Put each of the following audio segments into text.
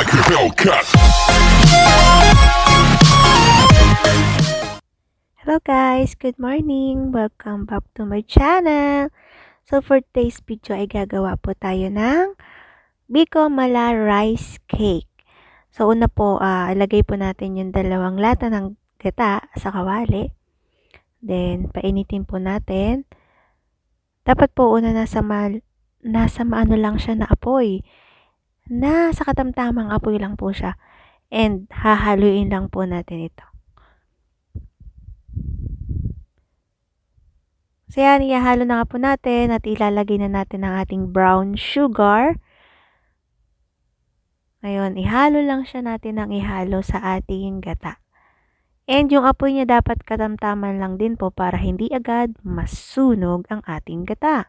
like a Hellcat. Hello guys, good morning! Welcome back to my channel. So for today's video ay gagawa po tayo ng Biko Mala Rice Cake. So una po, ilagay po natin yung 2 lata ng gata sa kawali. Then painitin po natin. Dapat po una nasa maano lang siya na apoy. Nasa katamtamang apoy lang po siya. And hahaluin lang po natin ito. So yan, ihalo na nga po natin at ilalagay na natin ang ating brown sugar. Ngayon, ihalo lang siya natin ng ihalo sa ating gata. And yung apoy niya dapat katamtaman lang din po para hindi agad masunog ang ating gata.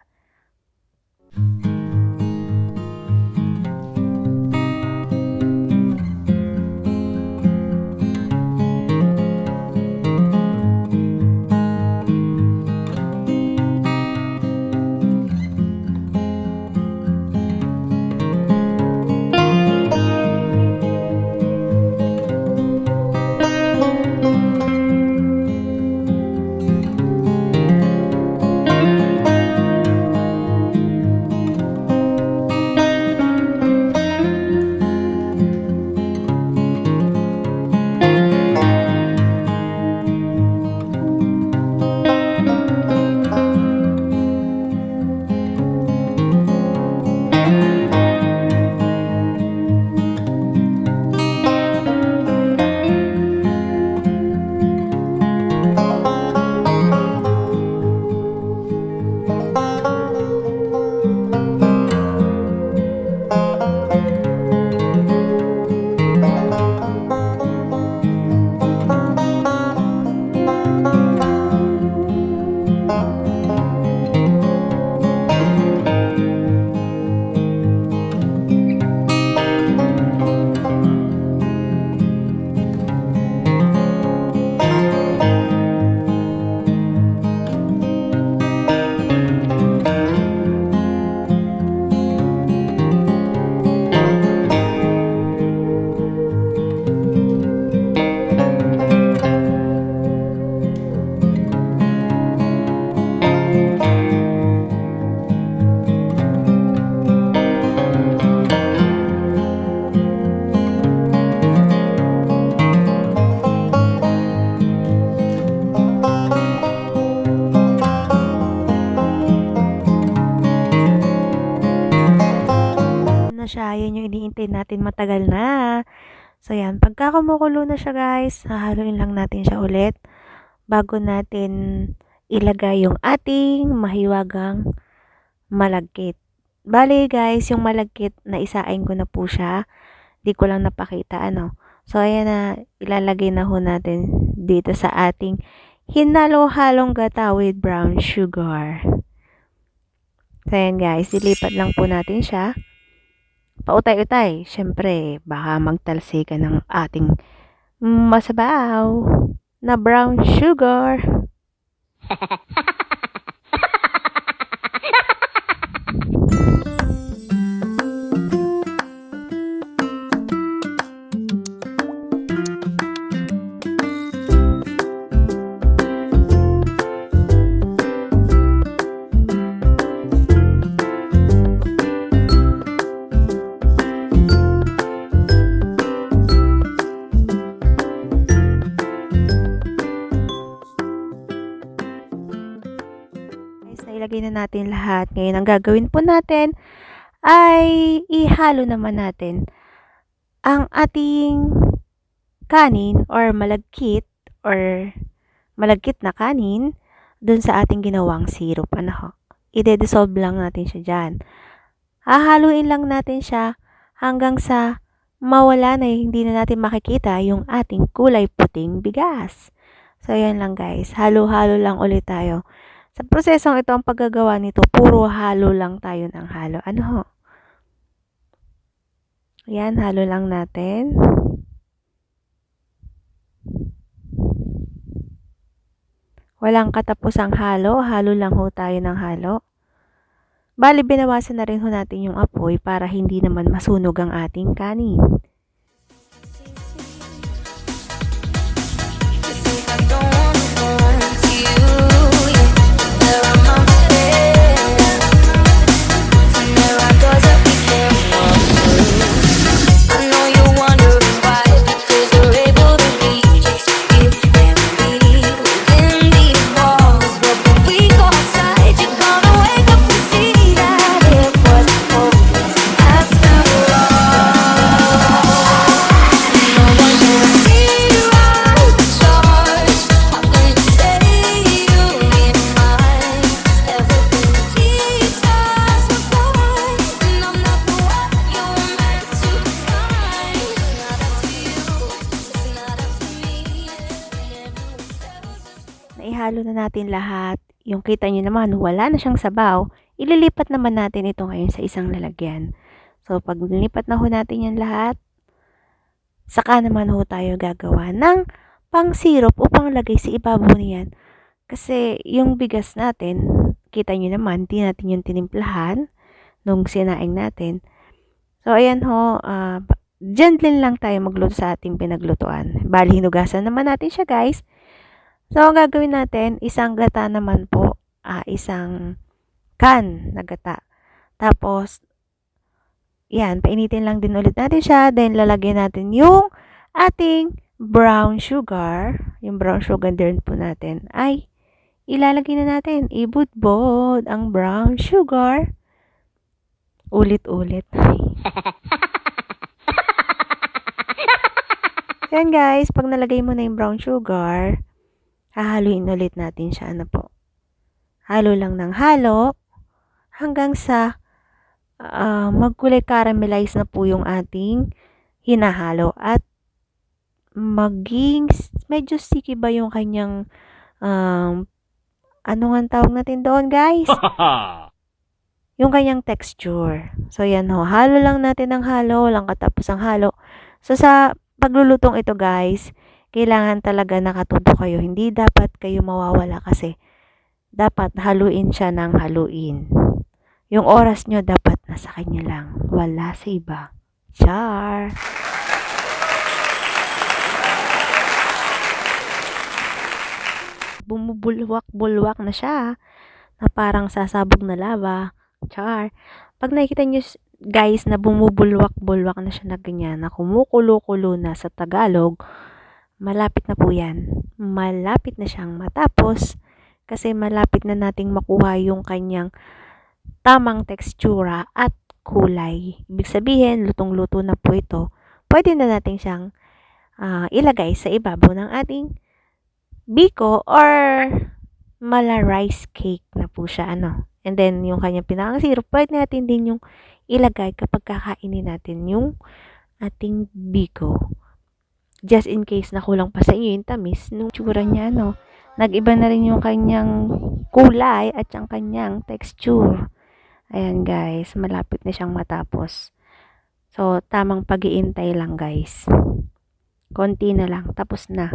Siya, yan yung iniintay natin matagal na. So yan, pagka kumukulo na siya guys, hahaluin lang natin siya ulit bago natin ilagay yung ating mahiwagang malagkit. Bali guys, yung malagkit na isain ko na po siya. Di ko lang napakita ano. So ayan na, ilalagay na ho natin dito sa ating hinalo-halong gata with brown sugar. So ayan guys, ilipat lang po natin siya. Pautay-utay, syempre baka magtalsikan ng ating masabaw na brown sugar. Ilagay na natin lahat. Ngayon, ang gagawin po natin ay ihalo naman natin ang ating kanin or malagkit na kanin dun sa ating ginawang syrup. Ano ho? I-dissolve lang natin siya dyan. Hahaluin lang natin siya hanggang sa mawala na hindi na natin makikita yung ating kulay puting bigas. So, yan lang guys. Halo-halo lang ulit tayo. Sa prosesong ito, ang paggagawa nito, puro halo lang tayo ng halo. Ano ho? Yan, halo lang natin. Walang katapusang halo. Halo lang ho tayo ng halo. Bali, binawasan na rin ho natin yung apoy para hindi naman masunog ang ating kanin. ihalo na natin lahat, yung kita nyo naman, wala na siyang sabaw, ililipat naman natin ito ngayon sa isang lalagyan. So, pag nilipat na ho natin yan lahat, saka naman ho tayo gagawa ng pang-syrup o panglagay sa ibabaw niyan. Kasi yung bigas natin, kita nyo naman, di natin yung tinimplahan nung sinaing natin. So, ayan ho, gently lang tayo magluto sa ating pinaglutuan. Bali, hinugasan naman natin siya, guys. So, ang gagawin natin, isang gata naman po, isang can na gata. Tapos, yan, painitin lang din ulit natin siya. Then, lalagyan natin yung ating brown sugar. Yung brown sugar din po natin ay ilalagay na natin. Ibudbod ang brown sugar. Ulit-ulit. Yan guys, pag nalagay mo na yung brown sugar, hahaluin ulit natin siya. Ano po? Halo lang ng halo hanggang sa magkulay caramelize na po yung ating hinahalo at maging medyo sticky ba yung kanyang ano nga tawag natin doon guys? Yung kanyang texture. So yan ho, halo lang natin ng halo, walang katapos ang halo. So sa paglulutong ito guys, kailangan talaga nakatuto kayo. Hindi dapat kayo mawawala kasi dapat haluin siya ng haluin. Yung oras nyo dapat nasa kanya lang. Wala sa iba. Char! Bumubulwak-bulwak na siya. Na parang sasabog na lava. Char! Pag nakikita nyo guys na bumubulwak-bulwak na siya na ganyan, na kumukulo-kulo na sa Tagalog, malapit na po yan. Malapit na siyang matapos kasi malapit na nating makuha yung kanyang tamang tekstura at kulay. Ibig sabihin, lutong-luto na po ito. Pwede na natin siyang ilagay sa ibabaw ng ating biko or mala rice cake na po siya. And then, yung kanyang pinakang syrup, pwede natin din yung ilagay kapag kakainin natin yung ating biko. Just in case na kulang pa sa inyo yung tamis, nung tsura niya, nag-iba na rin yung kanyang kulay at yung kanyang texture. Ayan guys, malapit na siyang matapos. So, tamang pag-iintay lang guys. Konti na lang, tapos na.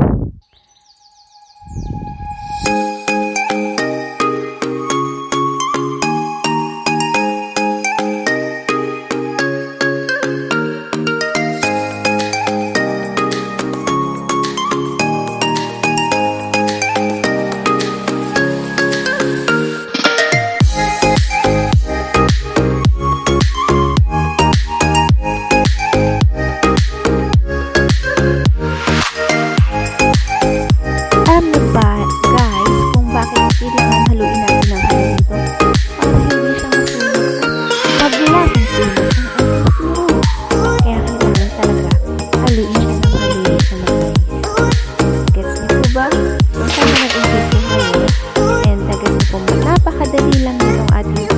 Napakadali lang yung ating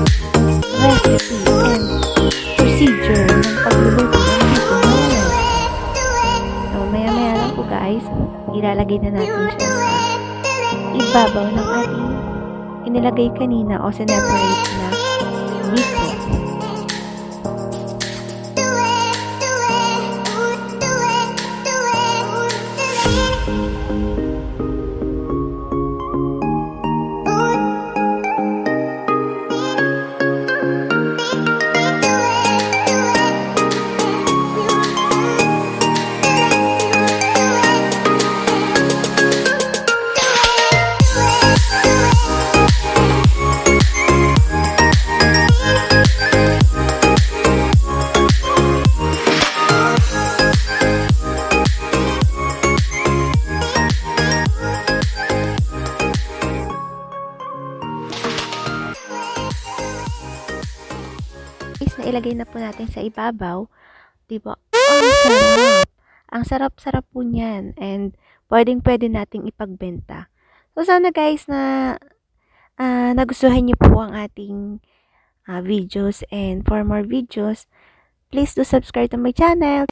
recipe and procedure ng pagluluto ng biko. So, maya-maya lang po guys, ilalagay na natin siya sa ibabaw ng ating inilagay kanina o sineparate na biko. Na ilagay na po natin sa ibabaw, diba? Ang sarap. Ang sarap-sarap po niyan and pwedeng-pwede nating ipagbenta. So sana guys na nagustuhan niyo po ang ating videos, and for more videos, please do subscribe to my channel.